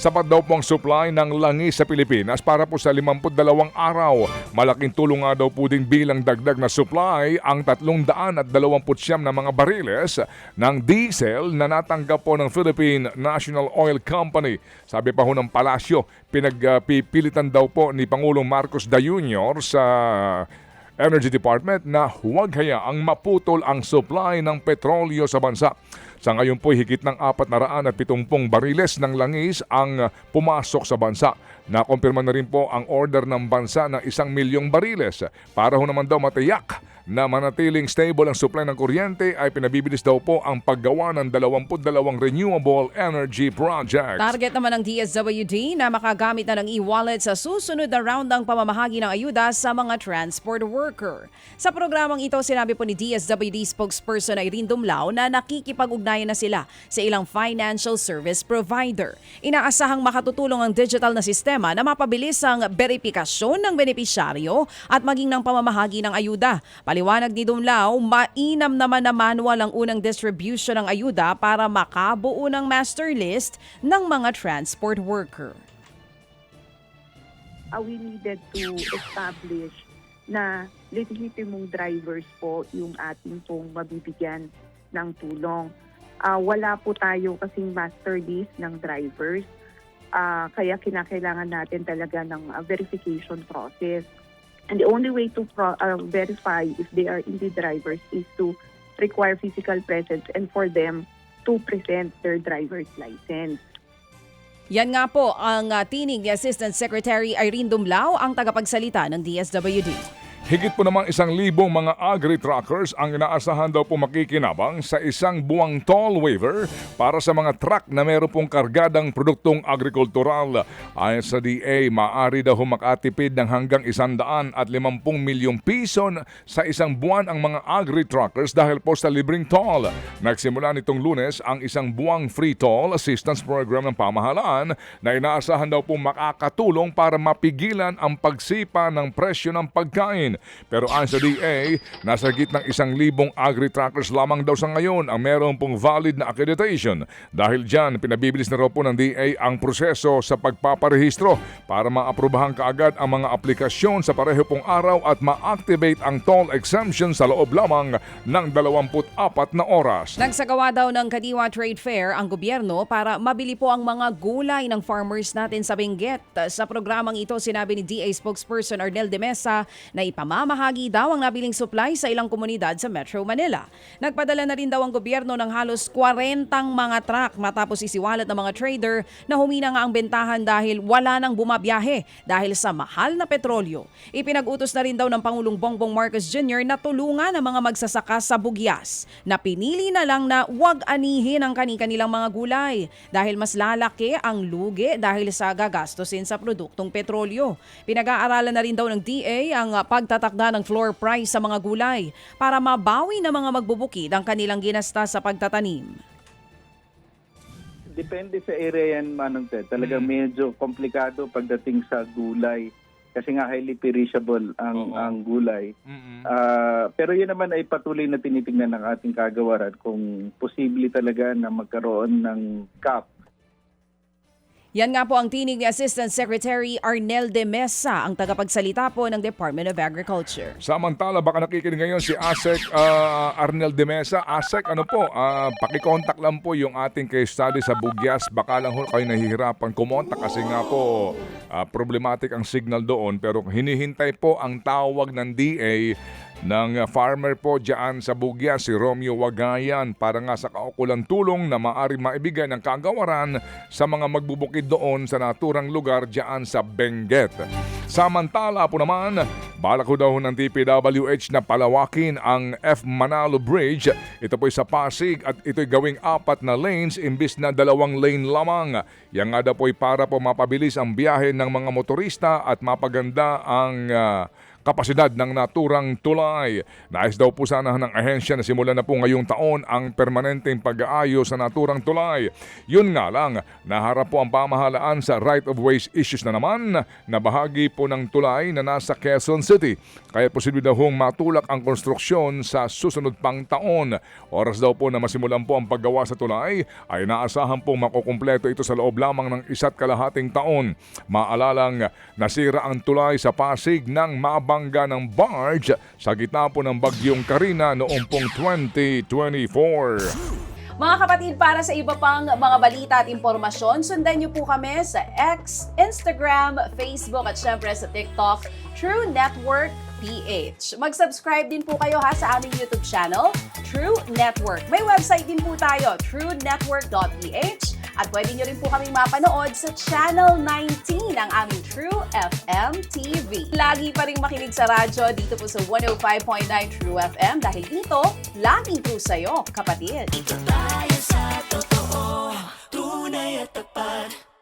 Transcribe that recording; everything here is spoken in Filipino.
Sapat daw po ang supply ng langis sa Pilipinas para po sa 52 araw. Malaking tulong nga daw po din bilang dagdag na supply ang 329 na mga bariles ng diesel na natanggap po ng Philippine National Oil Company. Sabi pa ho ng palasyo, pinagpipilitan daw po ni Pangulong Marcos Jr. sa Energy Department na huwag hayaang maputol ang supply ng petrolyo sa bansa. Sa ngayon po, higit ng 470 bariles ng langis ang pumasok sa bansa. Nakumpirma na rin po ang order ng bansa ng 1,000,000 bariles. Para ho naman daw matiyak na manatiling stable ang supply ng kuryente ay pinabibilis daw po ang paggawa ng 22 renewable energy projects. Target naman ng DSWD na makagamit na ng e-wallet sa susunod na round ng pamamahagi ng ayuda sa mga transport worker. Sa programang ito, sinabi po ni DSWD spokesperson Irene Dumlao na nakikipag-ugnayan na sila sa ilang financial service provider. Inaasahang makatutulong ang digital na sistema na mapabilis ang verifikasyon ng benepisyaryo at maging ng pamamahagi ng ayuda. Paliwanag ni Dumlao, mainam naman na manual ang unang distribution ng ayuda para makabuo ng master list ng mga transport worker. We needed to establish na legitimong drivers po yung ating pong mabibigyan ng tulong. Wala po tayo kasing master list ng drivers, kaya kinakailangan natin talaga ng verification process. And the only way to verify if they are indeed drivers is to require physical presence and for them to present their driver's license. Yan nga po ang tinig ni Assistant Secretary Irene Dumlao, ang tagapagsalita ng DSWD. Higit po namang 1,000 mga agri-truckers ang inaasahan daw po makikinabang sa isang buwang toll waiver para sa mga truck na meron pong kargadang produktong agrikultural. Ayon sa DA, maaari daw makatipid ng hanggang 150 milyong piso sa isang buwan ang mga agri-truckers dahil po sa libreng toll. Nagsimula nitong Lunes ang isang buwang free toll assistance program ng pamahalaan na inaasahan daw po makakatulong para mapigilan ang pagsipa ng presyo ng pagkain. Pero ayon sa DA, nasa gitnang 1,000 agri-truckers lamang daw sa ngayon ang meron pong valid na accreditation. Dahil dyan, pinabibilis na raw po ng DA ang proseso sa pagpaparehistro para maaprubahan kaagad ang mga aplikasyon sa pareho pong araw at ma-activate ang toll exemption sa loob lamang ng 24 na oras. Nagsagawa daw ng Kadiwa Trade Fair ang gobyerno para mabili po ang mga gulay ng farmers natin sa Benguet. Sa programang ito, sinabi ni DA spokesperson Arnel de Mesa na mamahagi daw ang nabiling supply sa ilang komunidad sa Metro Manila. Nagpadala na rin daw ang gobyerno ng halos 40 mga truck matapos isiwalat ng mga trader na humina nga ang bentahan dahil wala nang bumabiyahe dahil sa mahal na petrolyo. Ipinag-utos na rin daw ng Pangulong Bongbong Marcos Jr. na tulungan ang mga magsasaka sa Bugyas na pinili na lang na huwag anihin ang kanilang mga gulay dahil mas lalaki ang lugi dahil sa gagastusin sa produktong petrolyo. Pinag-aaralan na rin daw ng DA ang pagtatakda ng floor price sa mga gulay para mabawi ng mga magbubukid ang kanilang ginasta sa pagtatanim. Depende sa area yan, Manong Ted. Talagang medyo komplikado pagdating sa gulay kasi nga highly perishable ang gulay. Pero yun naman ay patuloy na tinitingnan ng ating kagawaran kung posible talaga na magkaroon ng cap. Yan nga po ang tinig ni Assistant Secretary Arnel de Mesa, ang tagapagsalita po ng Department of Agriculture. Samantala, baka nakikinig ngayon si ASEC Arnel de Mesa. ASEC, ano po, pakikontak lang po yung ating case study sa Bugyas. Baka lang kayo nahihirapan kumontak kasi nga po problematic ang signal doon. Pero hinihintay po ang tawag ng DA ng farmer po dyan sa Bugyas, si Romeo Wagayan, para nga sa kaukulang tulong na maaari maibigay ng kagawaran sa mga magbubukid doon sa naturang lugar dyan sa Benguet. Samantala po naman, balak ko daw ng DPWH na palawakin ang F. Manalo Bridge. Ito po'y sa Pasig at ito'y gawing 4 na lanes imbis na 2 lane lamang. Yan nga daw po'y para po mapabilis ang biyahe ng mga motorista at mapaganda ang kapasidad ng naturang tulay. Nais daw po sana ng ahensya na simulan na po ngayong taon ang permanenteng pag-aayos sa naturang tulay. Yun nga lang, naharap po ang pamahalaan sa right-of-way issues na naman na bahagi po ng tulay na nasa Quezon City. Kaya posible daw hong matulak ang konstruksyon sa susunod pang taon. Oras daw po na masimulan po ang paggawa sa tulay ay naasahan pong makukumpleto ito sa loob lamang ng 1.5 taon. Maalalang nasira ang tulay sa Pasig nang mabangga ng barge sa gitna po ng bagyong Karina noong pong 2024. Mga kapatid, para sa iba pang mga balita at impormasyon, sundan niyo po kami sa X, Instagram, Facebook at syempre sa TikTok, True Network PH. Mag-subscribe din po kayo sa aming YouTube channel, True Network. May website din po tayo, truenetwork.ph. At pwede nyo rin po kaming mapanood sa Channel 19 ng aming True FM TV. Lagi pa rin makinig sa radyo dito po sa 105.9 True FM dahil dito, laging true sa'yo, kapatid. Dito tayo sa totoo, tunay at tapat.